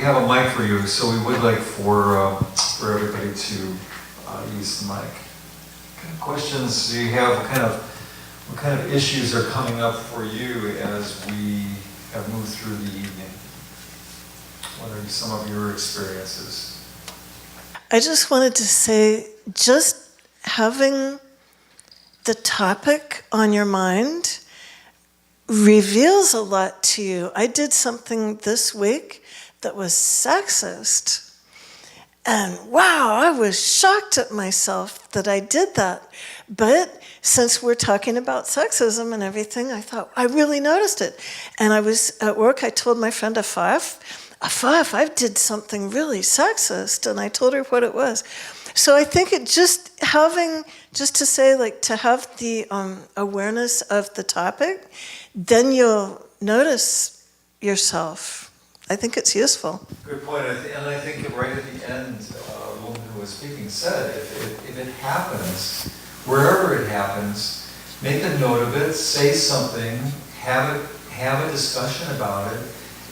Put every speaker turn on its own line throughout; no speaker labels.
have a mic for you, so we would like for everybody to use the mic. What kind of questions do you have? What kind of issues are coming up for you as we have moved through the evening? What are some of your experiences?
I just wanted to say, just having the topic on your mind reveals a lot to you. I did something this week that was sexist. And wow, I was shocked at myself that I did that. But since we're talking about sexism and everything, I thought, I really noticed it. And I was at work, I told my friend Afaf, I did something really sexist, and I told her what it was. So I think it just to say, like, to have the awareness of the topic, then you'll notice yourself. I think it's useful.
Good point, and I think right at the end, the woman who was speaking said, if it happens, wherever it happens, make a note of it, say something, have a discussion about it,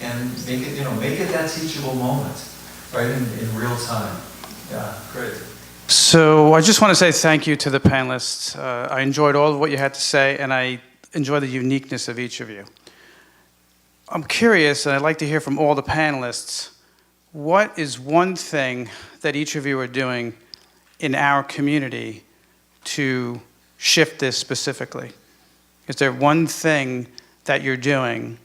and make it that teachable moment, right, in real time. Yeah, great.
So I just want to say thank you to the panelists. I enjoyed all of what you had to say, and I enjoy the uniqueness of each of you. I'm curious, and I'd like to hear from all the panelists, what is one thing that each of you are doing in our community to shift this specifically? Is there one thing that you're doing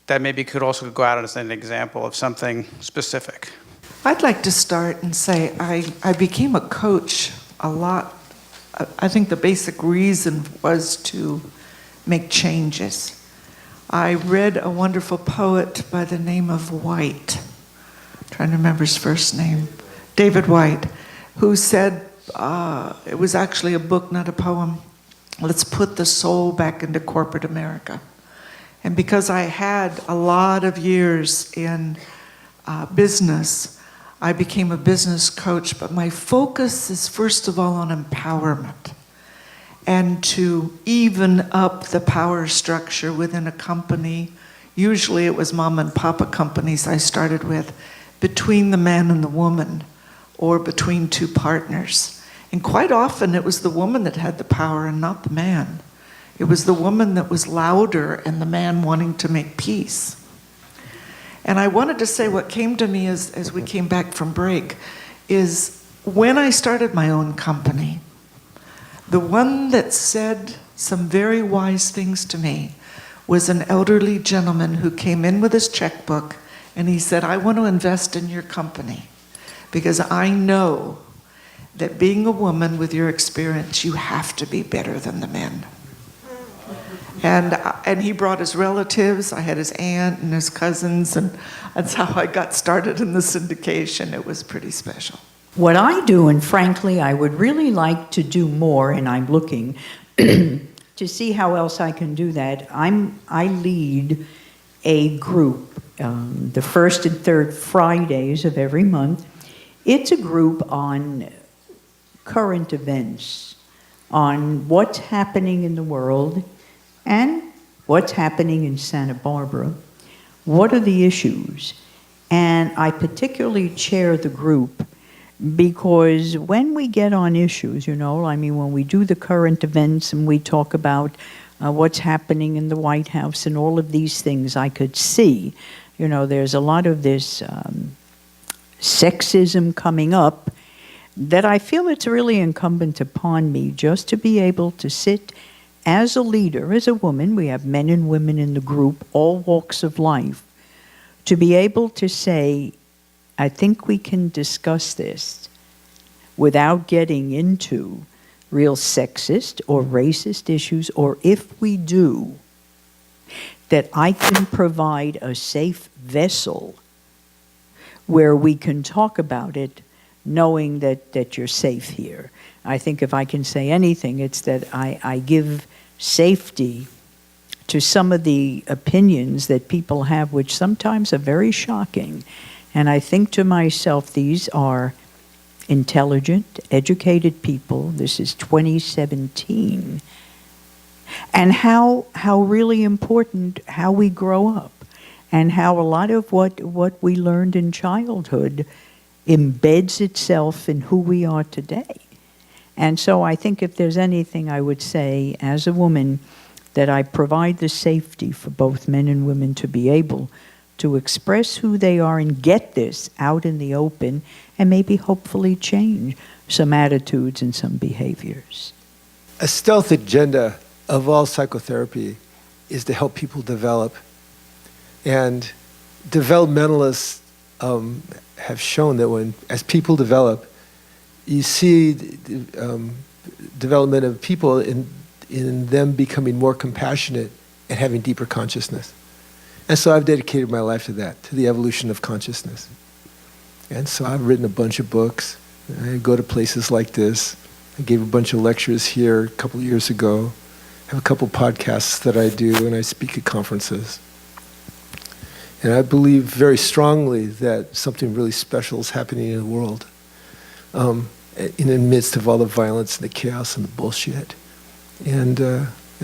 that maybe could also go out as an example of something specific?
I'd like to start and say I became a coach a lot. I think the basic reason was to make changes. I read a wonderful poet by the name of White, I'm trying to remember his first name, David White, who said, it was actually a book, not a poem, let's put the soul back into corporate America. And because I had a lot of years in business, I became a business coach, but my focus is first of all on empowerment and to even up the power structure within a company. Usually it was mom and papa companies I started with, between the man and the woman, or between two partners. And quite often it was the woman that had the power and not the man. It was the woman that was louder and the man wanting to make peace. And I wanted to say what came to me as we came back from break is when I started my own company, the one that said some very wise things to me was an elderly gentleman who came in with his checkbook and he said, I want to invest in your company because I know that being a woman with your experience, you have to be better than the men. And he brought his relatives. I had his aunt and his cousins, and that's how I got started in the syndication. It was pretty special.
What I do, and frankly, I would really like to do more, and I'm looking to see how else I can do that. I lead a group the first and third Fridays of every month. It's a group on current events, on what's happening in the world, and what's happening in Santa Barbara. What are the issues? And I particularly chair the group because when we get on issues, when we do the current events and we talk about what's happening in the White House and all of these things, I could see, there's a lot of this sexism coming up that I feel it's really incumbent upon me just to be able to sit as a leader, as a woman, we have men and women in the group, all walks of life, to be able to say, I think we can discuss this without getting into real sexist or racist issues, or if we do, that I can provide a safe vessel where we can talk about it knowing that you're safe here. I think if I can say anything, it's that I give safety to some of the opinions that people have, which sometimes are very shocking. And I think to myself, these are intelligent, educated people. This is 2017. And how really important how we grow up. and how a lot of what we learned in childhood embeds itself in who we are today. And so I think if there's anything I would say as a woman, that I provide the safety for both men and women to be able to express who they are and get this out in the open and maybe hopefully change some attitudes and some behaviors.
A stealth agenda of all psychotherapy is to help people develop. And developmentalists have shown that as people develop, you see development of people in them becoming more compassionate and having deeper consciousness. And so I've dedicated my life to that, to the evolution of consciousness. And so I've written a bunch of books. I go to places like this. I gave a bunch of lectures here a couple of years ago. I have a couple podcasts that I do, and I speak at conferences. And I believe very strongly that something really special is happening in the world, in the midst of all the violence and the chaos and the bullshit. And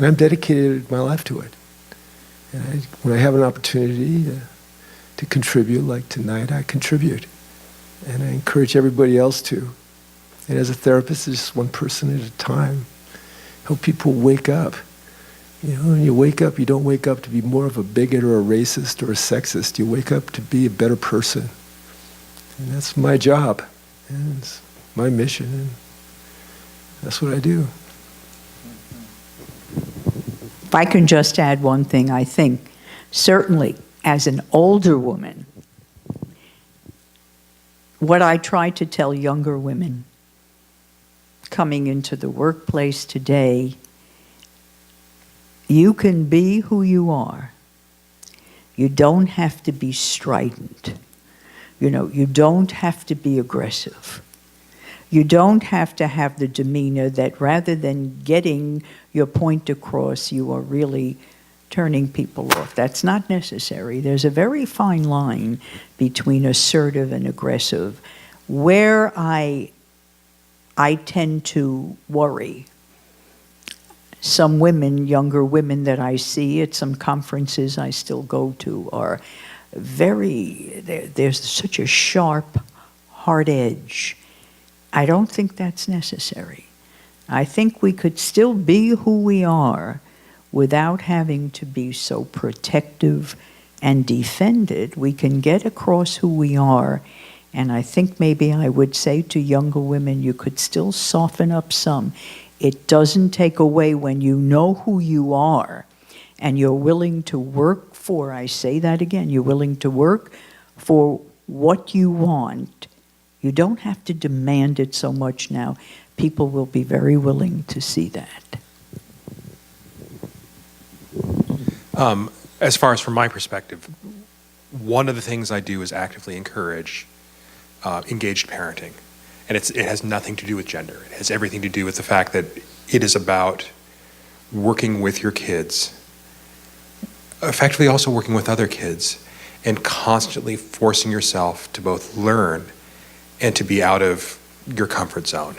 I'm dedicated my life to it. And when I have an opportunity to contribute, like tonight, I contribute. And I encourage everybody else to. And as a therapist, it's just one person at a time. Help people wake up. You know, when you wake up, you don't wake up to be more of a bigot or a racist or a sexist. You wake up to be a better person. And that's my job. And it's my mission. And that's what I do.
If I can just add one thing, I think certainly as an older woman, what I try to tell younger women coming into the workplace today, you can be who you are. You don't have to be strident. You know, you don't have to be aggressive. You don't have to have the demeanor that rather than getting your point across, you are really turning people off. That's not necessary. There's a very fine line between assertive and aggressive. Where I tend to worry, some women, younger women that I see at some conferences I still go to are there's such a sharp, hard edge. I don't think that's necessary. I think we could still be who we are without having to be so protective and defended. We can get across who we are, and I think maybe I would say to younger women, you could still soften up some. It doesn't take away when you know who you are and you're willing to work for, I say that again, you're willing to work for what you want. You don't have to demand it so much now. People will be very willing to see that.
As far as from my perspective, one of the things I do is actively encourage engaged parenting. And it has nothing to do with gender. It has everything to do with the fact that it is about working with your kids, effectively also working with other kids, and constantly forcing yourself to both learn and to be out of your comfort zone.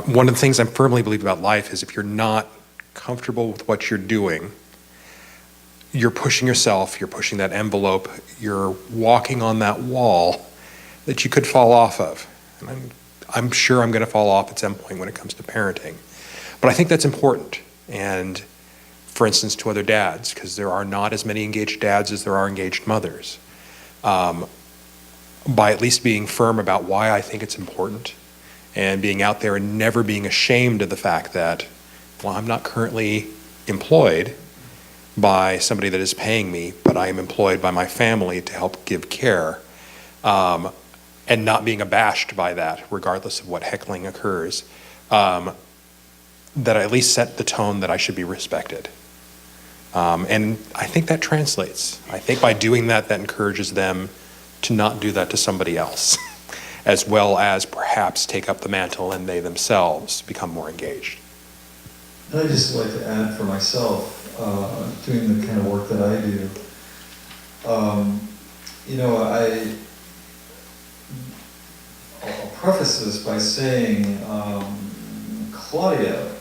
One of the things I firmly believe about life is if you're not comfortable with what you're doing, you're pushing yourself, you're pushing that envelope, you're walking on that wall that you could fall off of. And I'm sure I'm going to fall off at some point when it comes to parenting. But I think that's important. And for instance, to other dads, because there are not as many engaged dads as there are engaged mothers. By at least being firm about why I think it's important and being out there and never being ashamed of the fact that, well, I'm not currently employed by somebody that is paying me, but I am employed by my family to help give care, and not being abashed by that, regardless of what heckling occurs, that I at least set the tone that I should be respected. And I think that translates. I think by doing that, that encourages them to not do that to somebody else, as well as perhaps take up the mantle and they themselves become more engaged.
I'd just like to add for myself, doing the kind of work that I do, I'll preface this by saying Claudia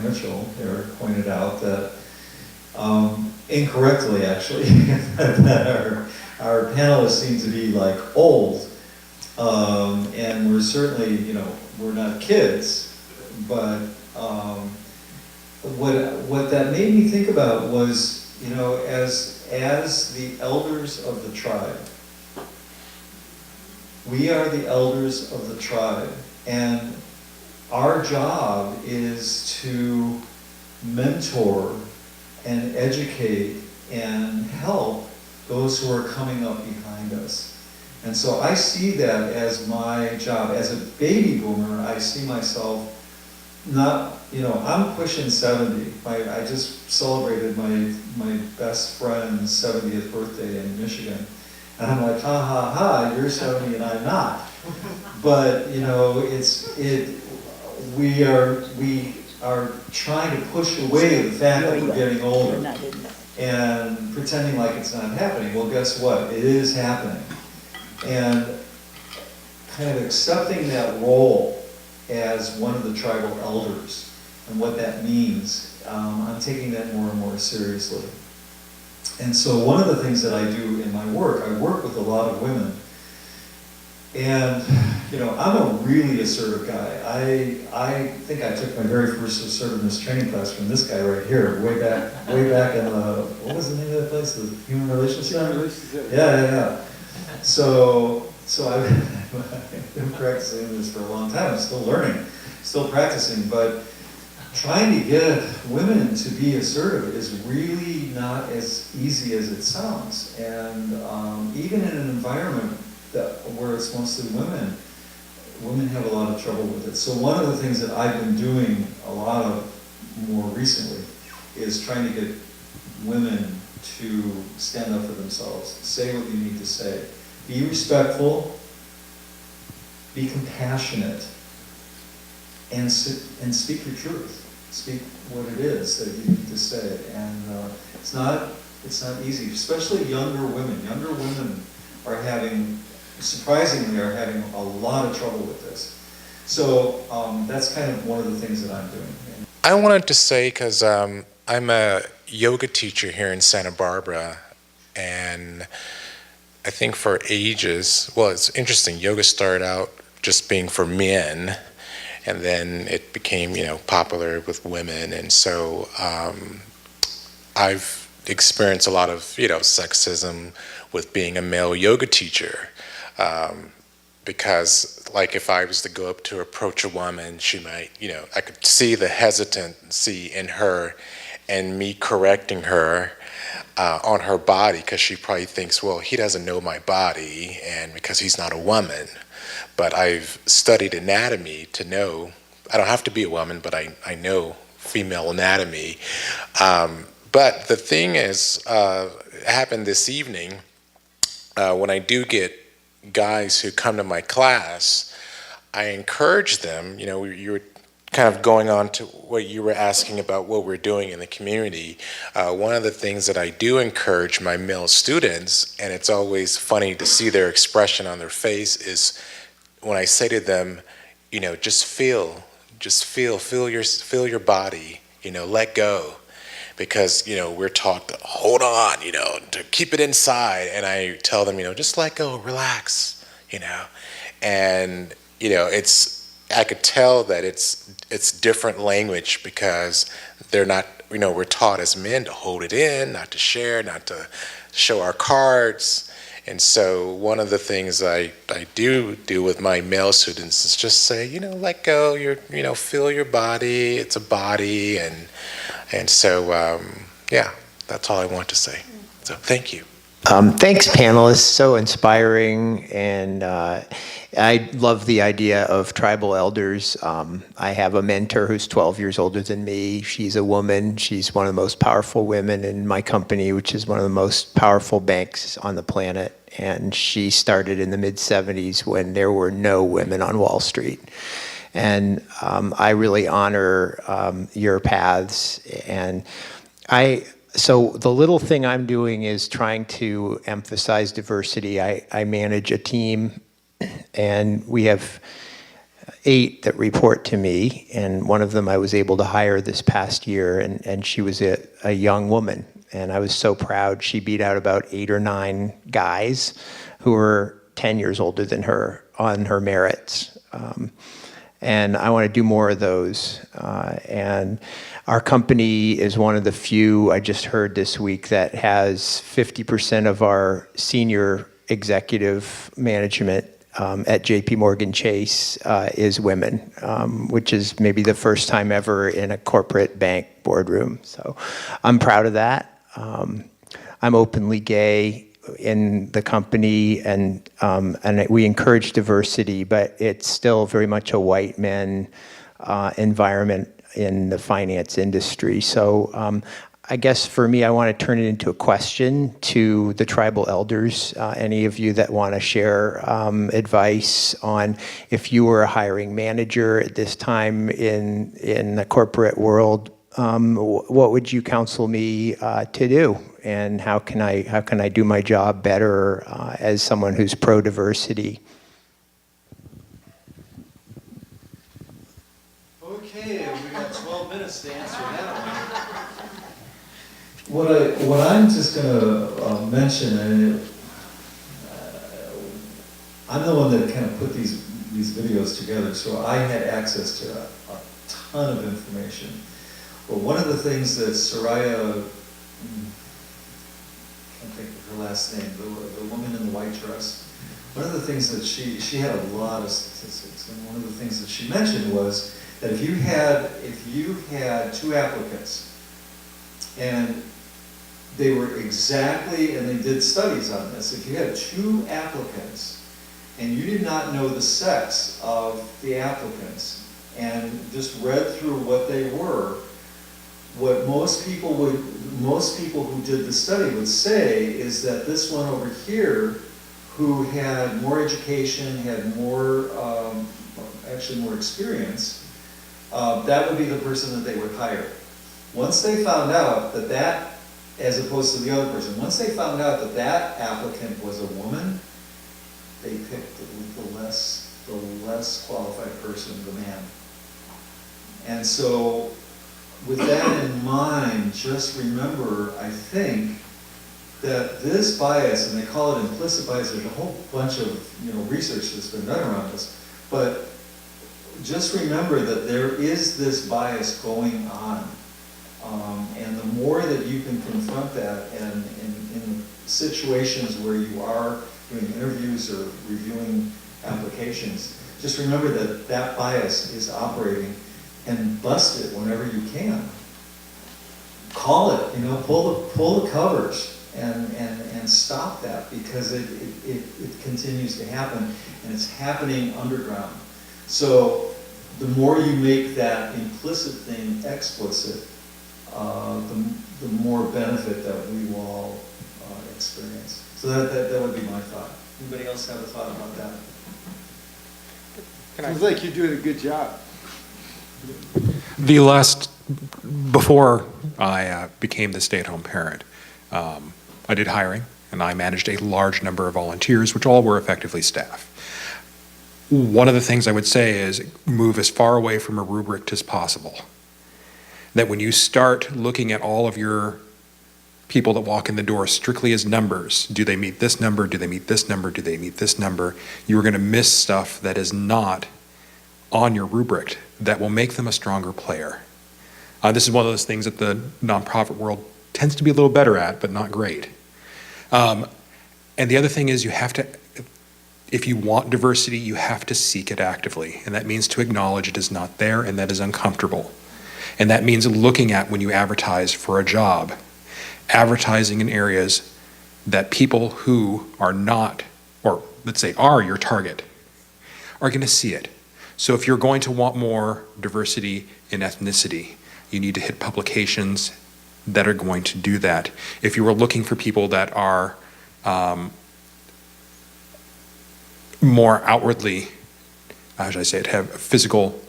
Mitchell here pointed out that incorrectly actually, that our panelists seem to be like old. And we're certainly, we're not kids, but what that made me think about was, as the elders of the tribe, we are the elders of the tribe, and our job is to mentor and educate and help those who are coming up behind us. And so I see that as my job. As a baby boomer, I see myself not, I'm pushing 70. I just celebrated my best friend's 70th birthday in Michigan. And I'm like, ha ha ha, you're 70 and I'm not. But, we are trying to push away the fact that we're getting older and pretending like it's not happening. Well, guess what? It is happening. And kind of accepting that role as one of the tribal elders and what that means, I'm taking that more and more seriously. And so one of the things that I do in my work, I work with a lot of women. And, I'm a really assertive guy. I think I took my very first assertiveness training class from this guy right here, way back in the, what was the name of that place? The Human Relations Center? Yeah. So I've been practicing this for a long time. I'm still learning, still practicing, but trying to get women to be assertive is really not as easy as it sounds. And even in an environment where it's mostly women have a lot of trouble with it. So one of the things that I've been doing a lot of more recently is trying to get women to stand up for themselves, say what you need to say. Be respectful, be compassionate, and speak your truth. Speak what it is that you need to say. And it's not easy, especially younger women. Younger women are surprisingly having a lot of trouble with this. So that's kind of one of the things that I'm doing.
I wanted to say, because I'm a yoga teacher here in Santa Barbara, and I think for ages, well, it's interesting, yoga started out just being for men, and then it became, popular with women, and so I've experienced a lot of, sexism with being a male yoga teacher, because, like, if I was to go up to approach a woman, she might, I could see the hesitancy in her, and me correcting her on her body, because she probably thinks, well, he doesn't know my body, and because he's not a woman. But I've studied anatomy to know, I don't have to be a woman, but I know female anatomy. But the thing is, it happened this evening, when I do get guys who come to my class, I encourage them, you were kind of going on to what you were asking about what we're doing in the community. One of the things that I do encourage my male students, and it's always funny to see their expression on their face, is when I say to them, just feel your body, let go. Because, we're taught to hold on, to keep it inside. And I tell them, just let go, relax, And, I could tell that it's different language, because they're not, we're taught as men to hold it in, not to share, not to show our cards. And so one of the things I do with my male students is just say, let go, feel your body, it's a body, and so, yeah, that's all I want to say. So thank you.
Thanks, panelists. So inspiring, and I love the idea of tribal elders. I have a mentor who's 12 years older than me. She's a woman. She's one of the most powerful women in my company, which is one of the most powerful banks on the planet. And she started in the mid-'70s when there were no women on Wall Street. And I really honor your paths. And so the little thing I'm doing is trying to emphasize diversity. I manage a team, and we have 8 that report to me, and one of them I was able to hire this past year, and she was a young woman. And I was so proud. She beat out about 8 or 9 guys who were 10 years older than her on her merits. And I want to do more of those. And our company is one of the few, I just heard this week, that has 50% of our senior executive management at JP Morgan Chase is women, which is maybe the first time ever in a corporate bank boardroom. So I'm proud of that. I'm openly gay in the company, and we encourage diversity, but it's still very much a white men environment in the finance industry. So I guess for me, I want to turn it into a question to the tribal elders. Any of you that want to share advice on, if you were a hiring manager at this time in the corporate world, what would you counsel me to do? And how can I do my job better as someone who's pro-diversity?
Okay, we got 12 minutes to answer that one. What I'm just going to mention, and I'm the one that kind of put these videos together, so I had access to a ton of information. But one of the things that Soraya, I can't think of her last name, the woman in the white dress, one of the things that she had a lot of statistics, and one of the things that she mentioned was that if you had 2 applicants, and they were exactly, and they did studies on this, if you had 2 applicants and you did not know the sex of the applicants and just read through what they were, what most people who did the study would say is that this one over here, who had more education, had more, actually more experience, that would be the person that they would hire. Once they found out that, as opposed to the other person, once they found out that applicant was a woman, they picked the less qualified person, the man. And so, with that in mind, just remember, I think, that this bias, and they call it implicit bias, there's a whole bunch of research that's been done around this, but just remember that there is this bias going on. And the more that you can confront that, and in situations where you are doing interviews or reviewing applications, just remember that bias is operating, and bust it whenever you can. Call it, pull the covers and stop that, because it continues to happen, and it's happening underground. So the more you make that implicit thing explicit, the more benefit that we will all experience. So that would be my thought. Anybody else have a thought about that?
Sounds like you're doing a good job.
Before I became the stay-at-home parent, I did hiring, and I managed a large number of volunteers, which all were effectively staff. One of the things I would say is move as far away from a rubric as possible. That when you start looking at all of your people that walk in the door strictly as numbers, do they meet this number, do they meet this number, do they meet this number, you're going to miss stuff that is not on your rubric that will make them a stronger player. This is one of those things that the nonprofit world tends to be a little better at, but not great. And the other thing is, you have to, if you want diversity, you have to seek it actively. And that means to acknowledge it is not there, and that is uncomfortable. And that means looking at, when you advertise for a job, advertising in areas that people who are not, or let's say are your target, are going to see it. So if you're going to want more diversity in ethnicity, you need to hit publications that are going to do that. If you are looking for people that are more outwardly, how should I say it, have physical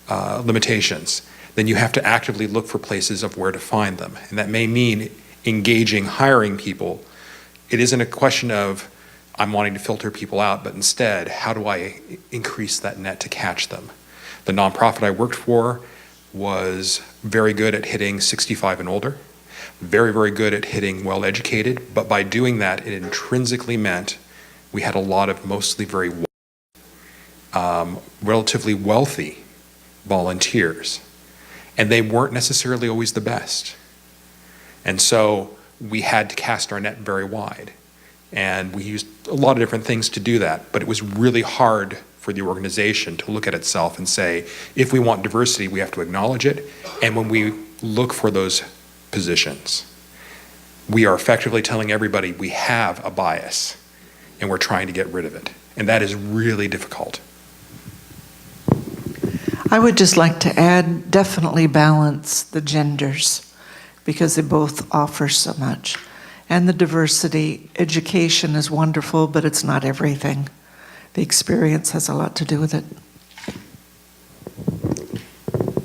limitations, then you have to actively look for places of where to find them. And that may mean engaging, hiring people. It isn't a question of, I'm wanting to filter people out, but instead, how do I increase that net to catch them? The nonprofit I worked for was very good at hitting 65 and older. very, very good at hitting well-educated, but by doing that, it intrinsically meant we had a lot of mostly very relatively wealthy volunteers, and they weren't necessarily always the best. And so we had to cast our net very wide. And we used a lot of different things to do that, but it was really hard for the organization to look at itself and say, if we want diversity, we have to acknowledge it. And when we look for those positions, we are effectively telling everybody we have a bias and we're trying to get rid of it. And that is really difficult.
I would just like to add, definitely balance the genders, because they both offer so much. And the diversity, education is wonderful, but it's not everything. The experience has a lot to do with it.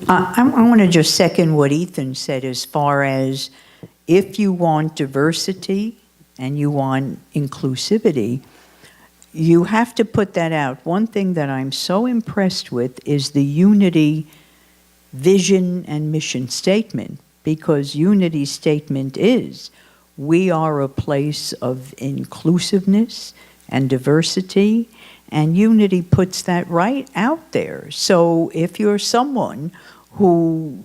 I want to just second what Ethan said as far as if you want diversity and you want inclusivity, you have to put that out. One thing that I'm so impressed with is the Unity vision and mission statement, because Unity's statement is, we are a place of inclusiveness and diversity, and Unity puts that right out there. So if you're someone who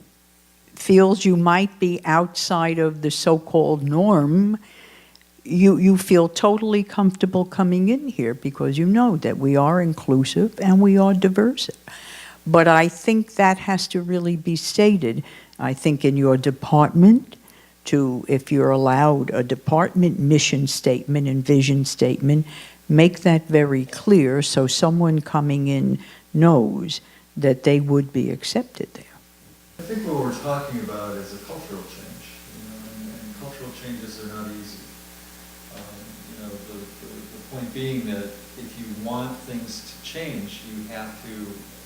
feels you might be outside of the so-called norm, you feel totally comfortable coming in here because you know that we are inclusive and we are diverse. But I think that has to really be stated. I think in your department, if you're allowed a department mission statement and vision statement, make that very clear so someone coming in knows that they would be accepted there.
I think what we're talking about is a cultural change, and cultural changes are not easy. The point being that if you want things to change, you have to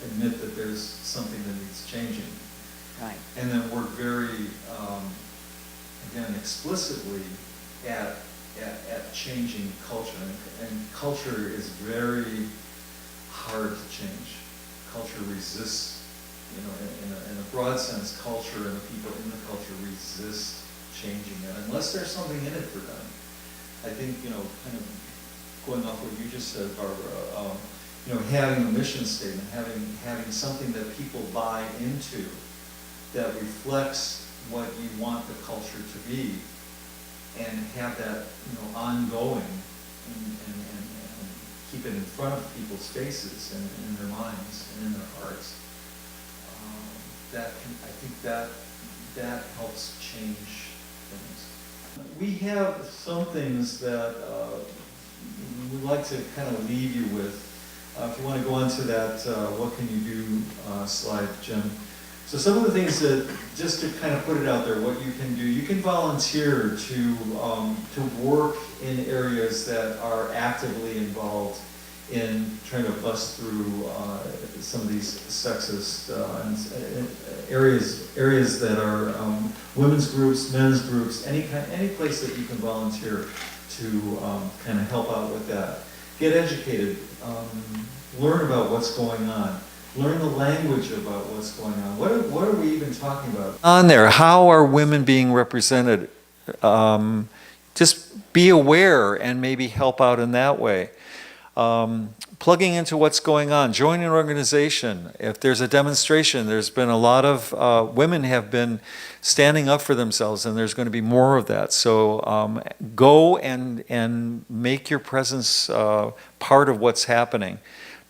admit that there's something that needs changing.
Right.
And then work very, again, explicitly at changing culture. And culture is very hard to change. Culture resists, in a broad sense, culture and the people in the culture resist changing it, unless there's something in it for them. I think, kind of going off what you just said, Barbara, having a mission statement, having something that people buy into that reflects what you want the culture to be, and have that, ongoing, and keep it in front of people's faces and in their minds and in their hearts. I think that helps change things. We have some things that we'd like to kind of leave you with. If you want to go on to that, what can you do slide, Jim. So some of the things that, just to kind of put it out there, what you can do, you can volunteer to work in areas that are actively involved in trying to bust through some of these sexist areas that are women's groups, men's groups, any place that you can volunteer to kind of help out with that. Get educated, learn about what's going on. Learn the language about what's going on. What are we even talking about? On there, how are women being represented? Just be aware and maybe help out in that way. Plugging into what's going on. Join an organization. If there's a demonstration, there's been a lot of women have been standing up for themselves, and there's going to be more of that. So go and make your presence part of what's happening.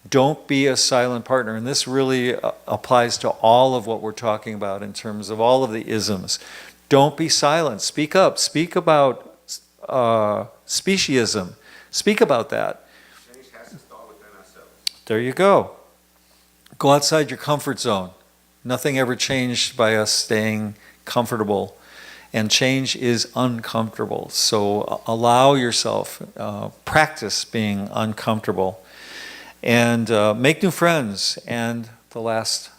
Don't be a silent partner. And this really applies to all of what we're talking about in terms of all of the isms. Don't be silent. Speak up. Speak about speciesism. Speak about that.
Change has to start within ourselves.
There you go. Go outside your comfort zone. Nothing ever changed by us staying comfortable. And change is uncomfortable. So allow yourself, practice being uncomfortable. And make new friends. And the last,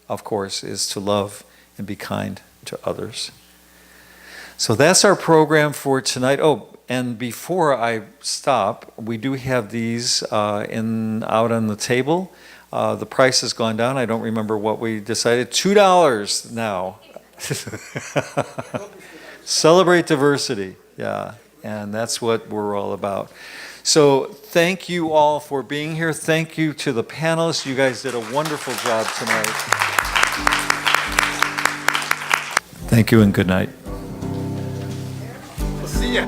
of course, is to love and be kind to others. So that's our program for tonight. Oh, and before I stop, we do have these out on the table. The price has gone down. I don't remember what we decided. $2 now. Celebrate diversity, yeah. And that's what we're all about. So thank you all for being here. Thank you to the panelists. You guys did a wonderful job tonight. Thank you and good night.
We'll see ya.